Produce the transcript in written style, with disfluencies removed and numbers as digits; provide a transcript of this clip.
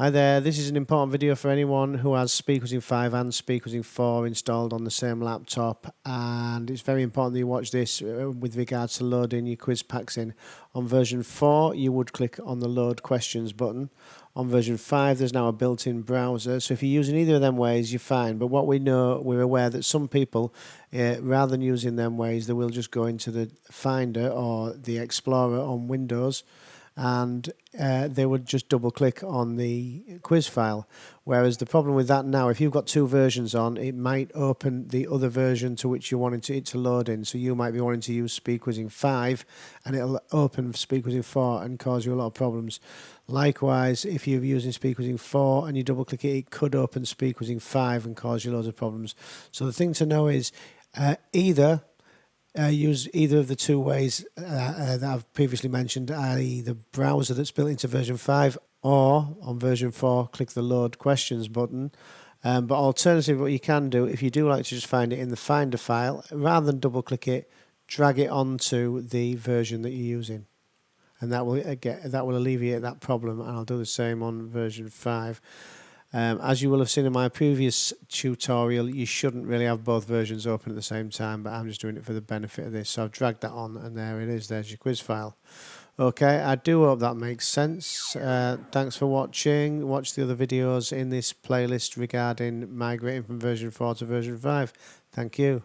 Hi there, this is an important video for anyone who has SQPRO V5 and SQPRO V4 installed on the same laptop, and it's very important that you watch this with regards to loading your quiz packs in. On version 4 you would click on the load questions button. On version 5 there's now a built-in browser, so if you're using either of them ways you're fine, but what we're aware that some people rather than using them ways they will just go into the Finder or the Explorer on Windows and they would just double click on the quiz file. Whereas the problem with that now, if you've got two versions on, it might open the other version to which you wanted it to load in. So you might be wanting to use SQPRO V5 and it'll open SQPRO V4 and cause you a lot of problems. Likewise, if you're using SQPRO V4 and you double click it, it could open SQPRO V5 and cause you loads of problems. So the thing to know is use either of the two ways that I've previously mentioned, i.e. the browser that's built into version 5, or on version 4 click the load questions button. But alternatively, what you can do, if you do like to just find it in the Finder file, rather than double click it, drag it onto the version that you're using, and that will alleviate that problem. And I'll do the same on version 5. As you will have seen in my previous tutorial, you shouldn't really have both versions open at the same time, but I'm just doing it for the benefit of this. So I've dragged that on and there it is, there's your quiz file. Okay, I do hope that makes sense. Thanks for watching. Watch the other videos in this playlist regarding migrating from version 4 to version 5. Thank you.